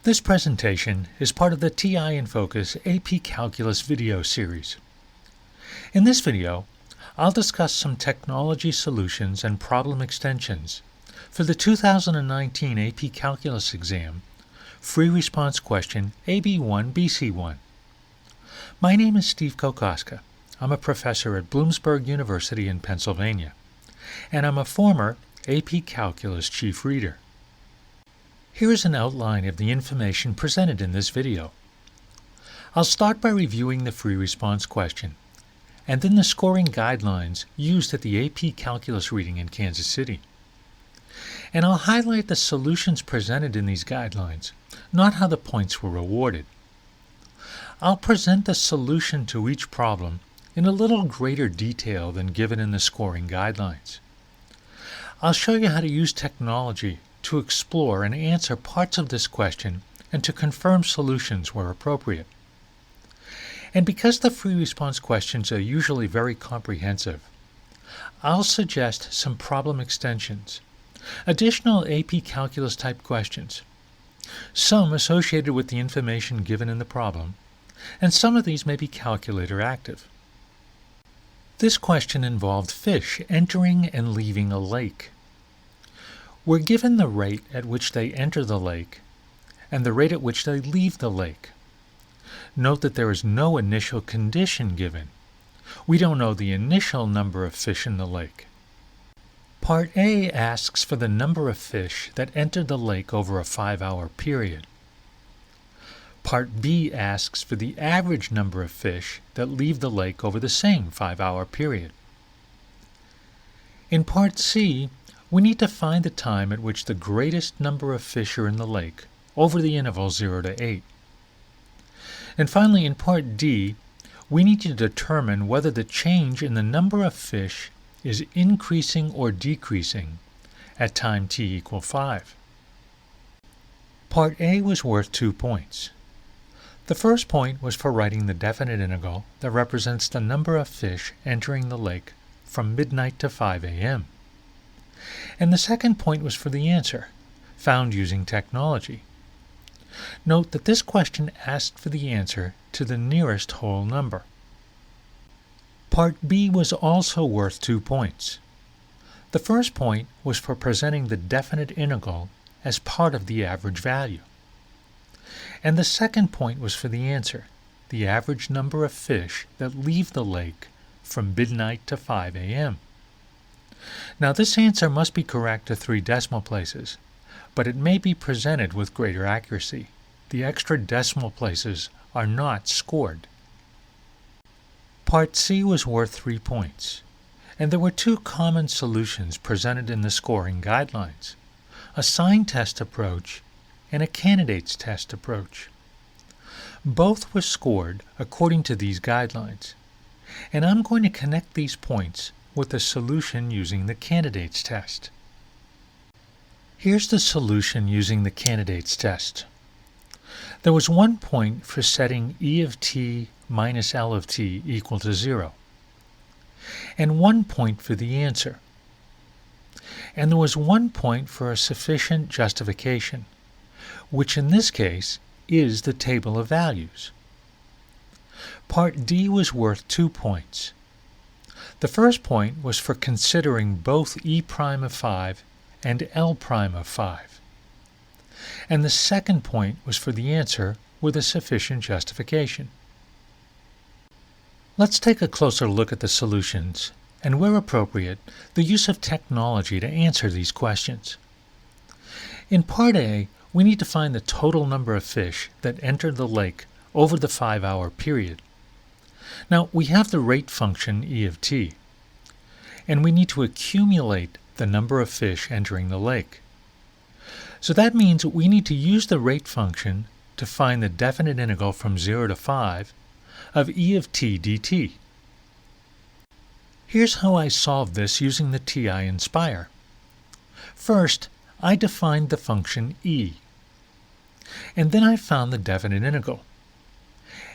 This presentation is part of the TI-Nfocus AP Calculus video series. In this video, I'll discuss some technology solutions and problem extensions for the 2019 AP Calculus exam, free response question AB1 BC1. My name is Steve Kokoska. I'm a professor at Bloomsburg University in Pennsylvania, and I'm a former AP Calculus chief reader. Here is an outline of the information presented in this video. I'll start by reviewing the free response question, and then the scoring guidelines used at the AP Calculus reading in Kansas City. And I'll highlight the solutions presented in these guidelines, not how the points were awarded. I'll present the solution to each problem in a little greater detail than given in the scoring guidelines. I'll show you how to use technology to explore and answer parts of this question and to confirm solutions where appropriate. And because the free response questions are usually very comprehensive, I'll suggest some problem extensions, additional AP Calculus type questions, some associated with the information given in the problem, and some of these may be calculator active. This question involved fish entering and leaving a lake. We're given the rate at which they enter the lake and the rate at which they leave the lake. Note that there is no initial condition given. We don't know the initial number of fish in the lake. Part A asks for the number of fish that entered the lake over a 5-hour period. Part B asks for the average number of fish that leave the lake over the same 5-hour period. In Part C, we need to find the time at which the greatest number of fish are in the lake over the interval 0 to 8. And finally, in Part D, we need to determine whether the change in the number of fish is increasing or decreasing at time t equal 5. Part A was worth 2 points. The first point was for writing the definite integral that represents the number of fish entering the lake from midnight to 5 a.m. And the second point was for the answer, found using technology. Note that this question asked for the answer to the nearest whole number. Part B was also worth 2 points. The first point was for presenting the definite integral as part of the average value. And the second point was for the answer, the average number of fish that leave the lake from midnight to 5 a.m. Now this answer must be correct to 3 decimal places, but it may be presented with greater accuracy. The extra decimal places are not scored. Part C was worth 3 points, and there were 2 common solutions presented in the scoring guidelines, a sign test approach and a candidates test approach. Both were scored according to these guidelines, and I'm going to connect these points with the solution using the candidates test. Here's the solution using the candidates test. There was 1 point for setting E of t minus L of t equal to 0, and 1 point for the answer. And there was 1 point for a sufficient justification, which in this case is the table of values. Part D was worth 2 points. The first point was for considering both E prime of 5 and L prime of 5. And the second point was for the answer with a sufficient justification. Let's take a closer look at the solutions, and where appropriate, the use of technology to answer these questions. In Part A, we need to find the total number of fish that entered the lake over the 5-hour period. Now, we have the rate function E of t, and we need to accumulate the number of fish entering the lake. So that means we need to use the rate function to find the definite integral from 0 to 5 of E of t dt. Here's how I solved this using the TI-Nspire. First, I defined the function e, and then I found the definite integral.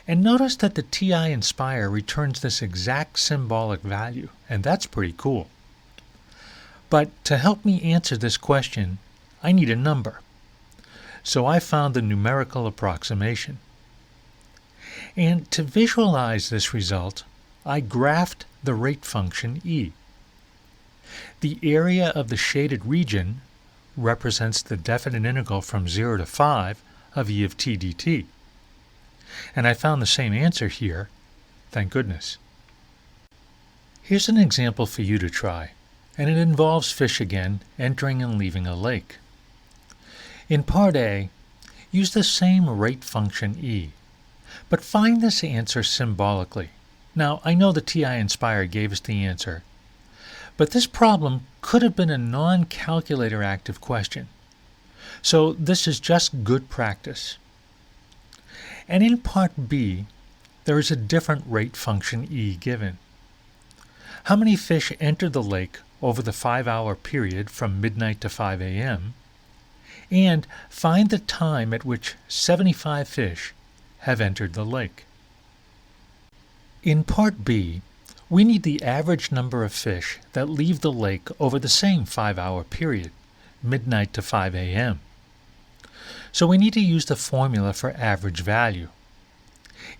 And notice that the TI-Nspire returns this exact symbolic value, and that's pretty cool. But to help me answer this question, I need a number. so I found the numerical approximation. And to visualize this result, I graphed the rate function e. The area of the shaded region represents the definite integral from 0 to 5 of e of t dt. And I found the same answer here, thank goodness. Here's an example for you to try, and it involves fish again entering and leaving a lake. In Part A, use the same rate function e, but find this answer symbolically. Now, I know the TI-Nspire gave us the answer, but this problem could have been a non-calculator active question. So this is just good practice. And in Part B, there is a different rate function e given. How many fish entered the lake over the 5-hour period from midnight to 5 a.m., and find the time at which 75 fish have entered the lake. In Part B, we need the average number of fish that leave the lake over the same 5-hour period, midnight to 5 a.m. So we need to use the formula for average value.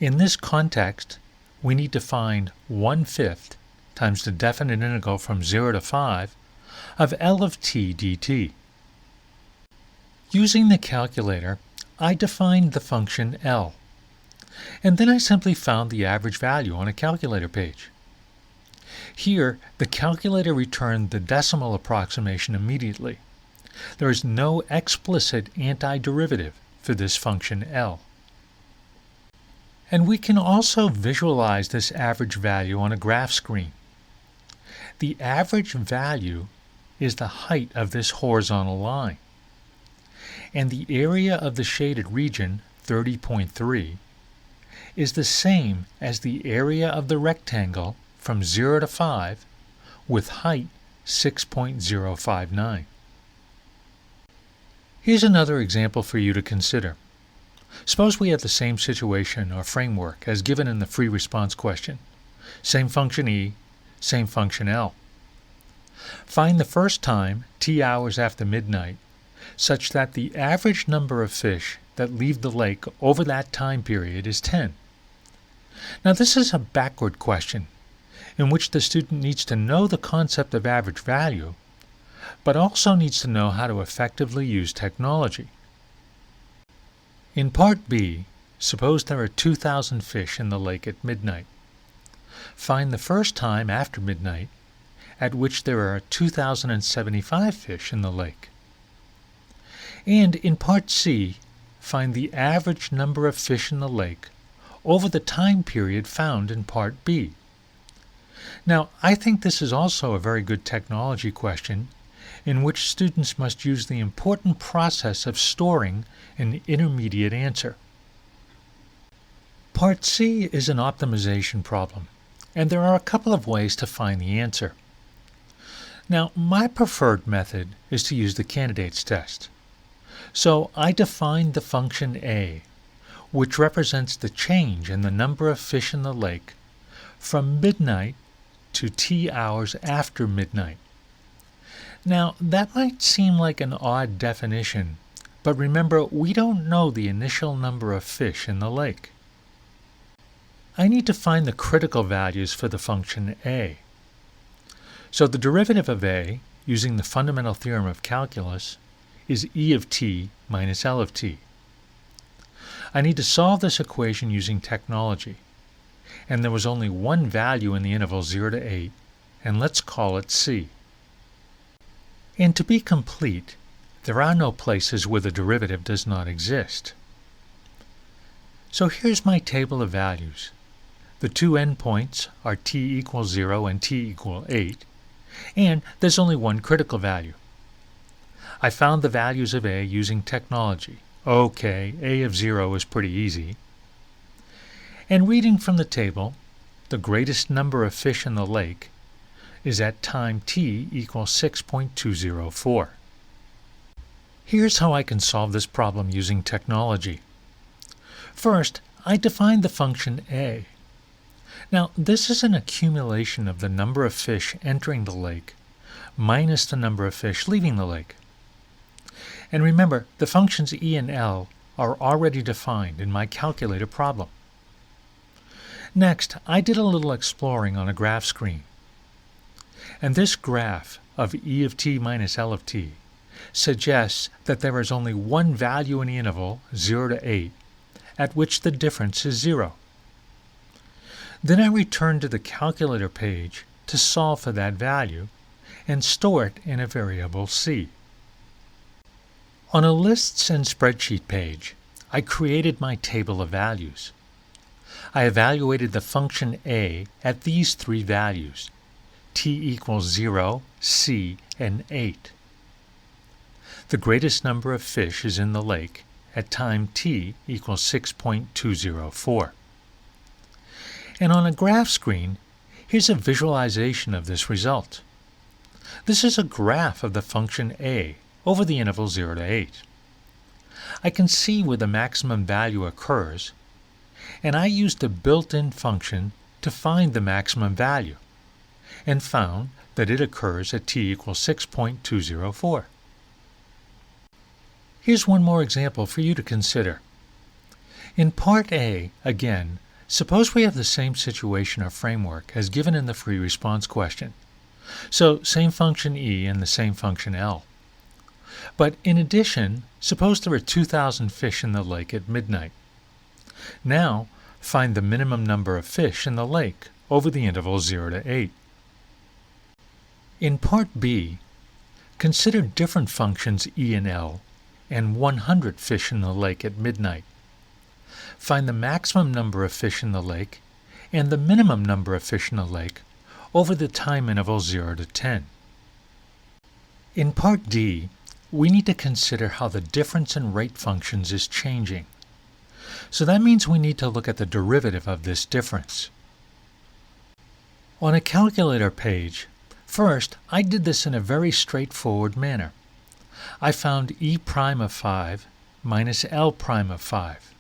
In this context, we need to find 1/5 times the definite integral from 0 to 5 of L of t dt. Using the calculator, I defined the function L, and then I simply found the average value on a calculator page. Here, the calculator returned the decimal approximation immediately. There is no explicit antiderivative for this function L. And we can also visualize this average value on a graph screen. The average value is the height of this horizontal line, and the area of the shaded region, 30.3, is the same as the area of the rectangle from 0 to 5 with height 6.059. Here's another example for you to consider. Suppose we have the same situation or framework as given in the free response question. Same function e, same function L. Find the first time, t hours after midnight, such that the average number of fish that leave the lake over that time period is 10. Now this is a backward question, in which the student needs to know the concept of average value, but also needs to know how to effectively use technology. In Part B, suppose there are 2,000 fish in the lake at midnight. Find the first time after midnight at which there are 2,075 fish in the lake. And in Part C, find the average number of fish in the lake over the time period found in Part B. Now, I think this is also a very good technology question in which students must use the important process of storing an intermediate answer. Part C is an optimization problem, and there are a couple of ways to find the answer. Now, my preferred method is to use the candidates test. So I defined the function A, which represents the change in the number of fish in the lake from midnight to t hours after midnight. Now, that might seem like an odd definition, but remember, we don't know the initial number of fish in the lake. I need to find the critical values for the function A. So the derivative of A, using the fundamental theorem of calculus, is e of t minus L of t. I need to solve this equation using technology, and there was only one value in the interval 0 to 8, and let's call it c. And to be complete, there are no places where the derivative does not exist. So here's my table of values. The two endpoints are t equals 0 and t equal 8, and there's only one critical value. I found the values of A using technology. Okay, A of 0 is pretty easy. And reading from the table, the greatest number of fish in the lake is at time t equals 6.204. Here's how I can solve this problem using technology. First, I defined the function A. Now, this is an accumulation of the number of fish entering the lake minus the number of fish leaving the lake. And remember, the functions e and L are already defined in my calculator problem. Next, I did a little exploring on a graph screen. And this graph of e of t minus L of t suggests that there is only one value in the interval, 0 to 8, at which the difference is 0. Then I return to the calculator page to solve for that value and store it in a variable c. On a lists and spreadsheet page, I created my table of values. I evaluated the function a at these three values, t equals 0, c, and 8. The greatest number of fish is in the lake at time t equals 6.204. And on a graph screen, here's a visualization of this result. This is a graph of the function a over the interval 0 to 8. I can see where the maximum value occurs, and I used a built-in function to find the maximum value, and found that it occurs at t equals 6.204. Here's one more example for you to consider. In part A, again, suppose we have the same situation or framework as given in the free response question. So, same function e and the same function L. But in addition, suppose there are 2,000 fish in the lake at midnight. Now, find the minimum number of fish in the lake over the interval 0 to 8. In part B, consider different functions e and L and 100 fish in the lake at midnight. Find the maximum number of fish in the lake and the minimum number of fish in the lake over the time interval 0 to 10. In part D, we need to consider how the difference in rate functions is changing. So that means we need to look at the derivative of this difference. On a calculator page, first I did this in a very straightforward manner. I found e prime of 5 minus L prime of 5.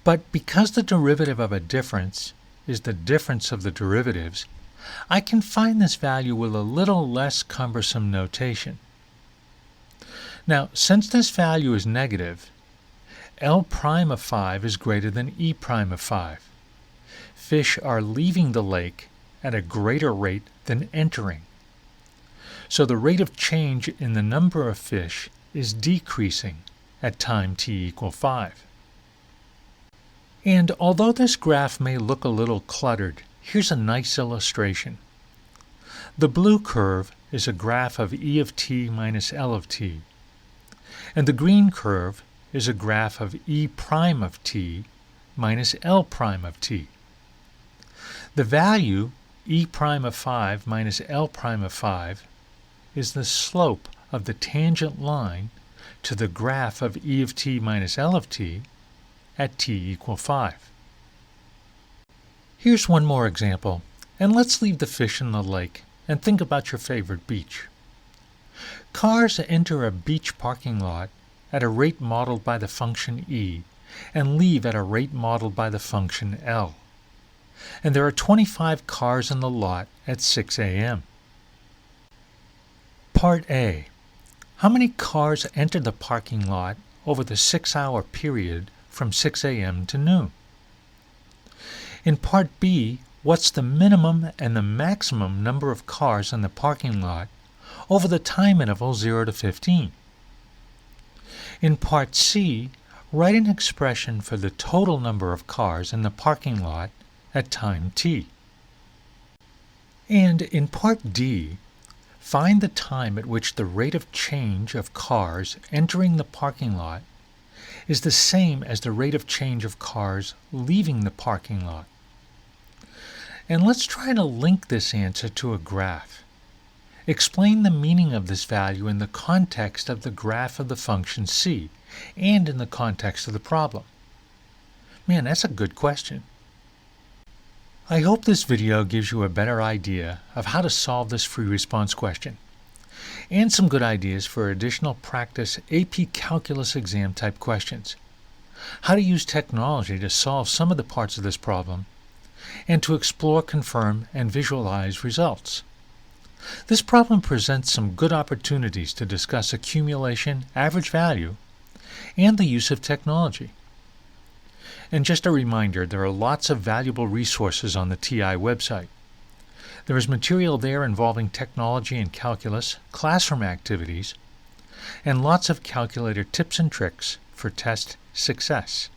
But because the derivative of a difference is the difference of the derivatives, I can find this value with a little less cumbersome notation. Now, since this value is negative, L prime of 5 is greater than E prime of 5. Fish are leaving the lake at a greater rate than entering. So the rate of change in the number of fish is decreasing at time t equal 5. And although this graph may look a little cluttered, here's a nice illustration. The blue curve is a graph of E of t minus L of t, and the green curve is a graph of E prime of t minus L prime of t. The value E prime of 5 minus L prime of 5 is the slope of the tangent line to the graph of E of t minus L of t at t equal 5. Here's one more example, and let's leave the fish in the lake and think about your favorite beach. Cars enter a beach parking lot at a rate modeled by the function e and leave at a rate modeled by the function L. And there are 25 cars in the lot at 6 a.m. Part A. How many cars entered the parking lot over the 6-hour period from 6 a.m. to noon? In Part B, what's the minimum and the maximum number of cars in the parking lot over the time interval 0 to 15? In Part C, write an expression for the total number of cars in the parking lot at time t. And in Part D, find the time at which the rate of change of cars entering the parking lot is the same as the rate of change of cars leaving the parking lot. And let's try to link this answer to a graph. Explain the meaning of this value in the context of the graph of the function c and in the context of the problem. Man, that's a good question. I hope this video gives you a better idea of how to solve this free response question, and some good ideas for additional practice AP Calculus exam type questions, how to use technology to solve some of the parts of this problem, and to explore, confirm, and visualize results. This problem presents some good opportunities to discuss accumulation, average value, and the use of technology. And just a reminder, there are lots of valuable resources on the TI website. There is material there involving technology and calculus, classroom activities, and lots of calculator tips and tricks for test success.